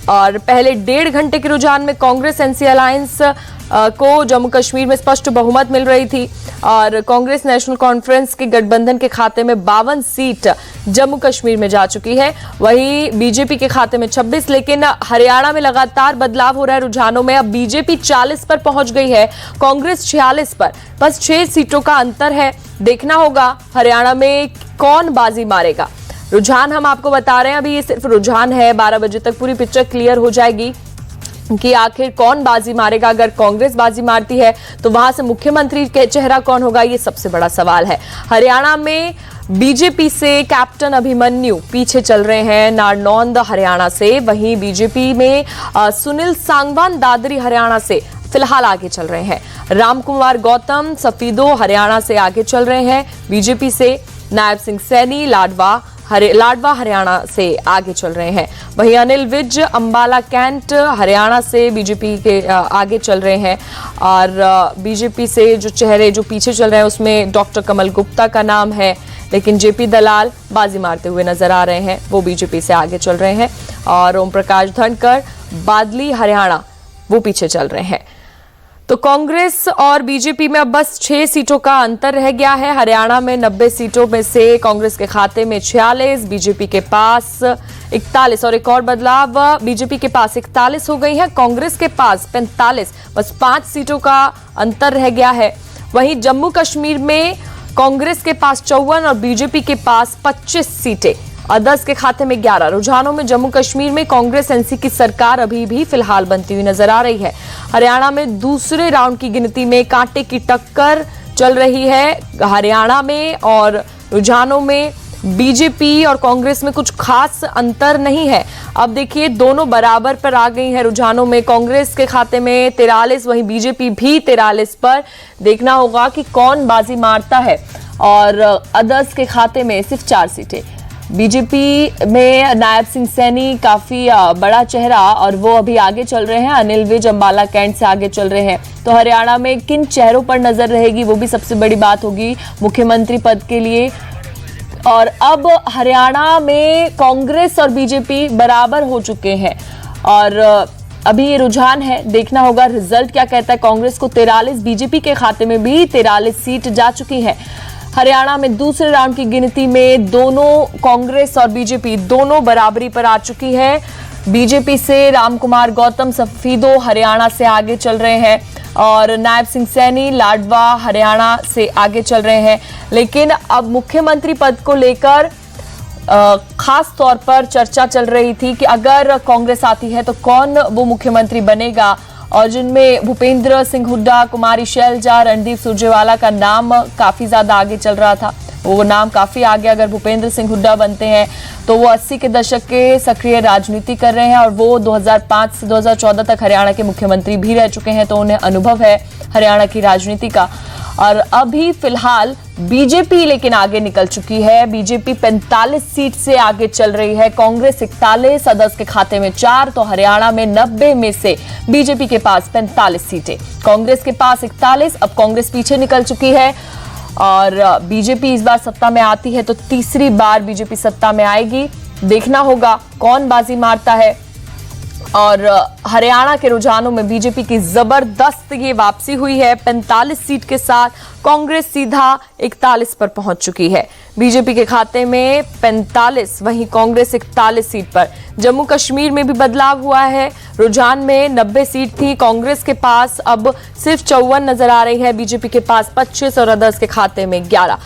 और पहले 1.5 घंटे के रुझान में कांग्रेस एनसी अलायंस को जम्मू कश्मीर में स्पष्ट बहुमत मिल रही थी और कांग्रेस नेशनल कॉन्फ्रेंस के गठबंधन के खाते में 52 सीट जम्मू कश्मीर में जा चुकी है। वहीं बीजेपी के खाते में 26, लेकिन हरियाणा में लगातार बदलाव हो रहा है रुझानों में। अब बीजेपी 40 पर पहुंच गई है, कांग्रेस 46 पर, बस 6 सीटों का अंतर है। देखना होगा हरियाणा में कौन बाजी मारेगा। रुझान हम आपको बता रहे हैं, अभी ये सिर्फ रुझान है, 12 बजे तक पूरी पिक्चर क्लियर हो जाएगी कि आखिर कौन बाजी मारेगा। अगर कांग्रेस बाजी मारती है तो वहां से मुख्यमंत्री के चेहरा कौन होगा, ये सबसे बड़ा सवाल है। हरियाणा में बीजेपी से कैप्टन अभिमन्यु पीछे चल रहे हैं नारनौंद हरियाणा से, वहीं बीजेपी में सुनील सांगवान दादरी हरियाणा से फिलहाल आगे चल रहे हैं। रामकुमार गौतम सफीदो हरियाणा से आगे चल रहे हैं बीजेपी से। नायब सिंह सैनी लाडवा हरियाणा से आगे चल रहे हैं। वहीं अनिल विज अंबाला कैंट हरियाणा से बीजेपी के आगे चल रहे हैं। और बीजेपी से जो चेहरे जो पीछे चल रहे हैं उसमें डॉक्टर कमल गुप्ता का नाम है, लेकिन जेपी दलाल बाजी मारते हुए नजर आ रहे हैं, वो बीजेपी से आगे चल रहे हैं। और ओम प्रकाश धनखड़ बादली हरियाणा वो पीछे चल रहे हैं। तो कांग्रेस और बीजेपी में अब बस 6 सीटों का अंतर रह गया है। हरियाणा में 90 सीटों में से कांग्रेस के खाते में 46, बीजेपी के पास 41। और एक और बदलाव, बीजेपी के पास 41 हो गई है, कांग्रेस के पास 45, बस 5 सीटों का अंतर रह गया है। वहीं जम्मू कश्मीर में कांग्रेस के पास 54 और बीजेपी के पास 25 सीटें, अदर्स के खाते में 11। रुझानों में जम्मू कश्मीर में कांग्रेस एनसी की सरकार अभी भी फिलहाल बनती हुई नजर आ रही है। हरियाणा में दूसरे राउंड की गिनती में कांटे की टक्कर चल रही है हरियाणा में, और रुझानों में बीजेपी और कांग्रेस में कुछ खास अंतर नहीं है। अब देखिए दोनों बराबर पर आ गई हैं रुझानों में। कांग्रेस के खाते में 43, वहीं बीजेपी भी 43 पर। देखना होगा कि कौन बाजी मारता है। और अदर्स के खाते में सिर्फ 4 सीटें। बीजेपी में नायब सिंह सैनी काफी बड़ा चेहरा और वो अभी आगे चल रहे हैं। अनिल विज अंबाला कैंट से आगे चल रहे हैं। तो हरियाणा में किन चेहरों पर नजर रहेगी वो भी सबसे बड़ी बात होगी मुख्यमंत्री पद के लिए। और अब हरियाणा में कांग्रेस और बीजेपी बराबर हो चुके हैं और अभी ये रुझान है, देखना होगा रिजल्ट क्या कहता है। कांग्रेस को 43, बीजेपी के खाते में भी 43 सीट जा चुकी है। हरियाणा में दूसरे राउंड की गिनती में दोनों कांग्रेस और बीजेपी दोनों बराबरी पर आ चुकी है। बीजेपी से रामकुमार गौतम सफीदो हरियाणा से आगे चल रहे हैं और नायब सिंह सैनी लाडवा हरियाणा से आगे चल रहे हैं। लेकिन अब मुख्यमंत्री पद को लेकर खास तौर पर चर्चा चल रही थी कि अगर कांग्रेस आती है तो कौन वो मुख्यमंत्री बनेगा, और जिनमें भूपेंद्र सिंह हुड्डा, कुमारी शैलजा, रणदीप सुरजेवाला का नाम काफी ज्यादा आगे चल रहा था। वो नाम काफी आगे, अगर भूपेंद्र सिंह हुड्डा बनते हैं तो वो 80 के दशक के सक्रिय राजनीति कर रहे हैं और वो 2005 से 2014 तक हरियाणा के मुख्यमंत्री भी रह चुके हैं, तो उन्हें अनुभव है हरियाणा की राजनीति का। और अभी फिलहाल बीजेपी लेकिन आगे निकल चुकी है। बीजेपी 45 सीट से आगे चल रही है, कांग्रेस 41, अदर्स के खाते में 4। तो हरियाणा में 90 में से बीजेपी के पास 45 सीटें, कांग्रेस के पास 41। अब कांग्रेस पीछे निकल चुकी है और बीजेपी इस बार सत्ता में आती है तो तीसरी बार बीजेपी सत्ता में आएगी। देखना होगा कौन बाजी मारता है। और हरियाणा के रुझानों में बीजेपी की जबरदस्त ये वापसी हुई है 45 सीट के साथ। कांग्रेस सीधा 41 पर पहुंच चुकी है। बीजेपी के खाते में 45, वहीं कांग्रेस 41 सीट पर। जम्मू कश्मीर में भी बदलाव हुआ है। रुझान में 90 सीट थी, कांग्रेस के पास अब सिर्फ 54 नजर आ रही है, बीजेपी के पास 25 और अदर्स के खाते में 11।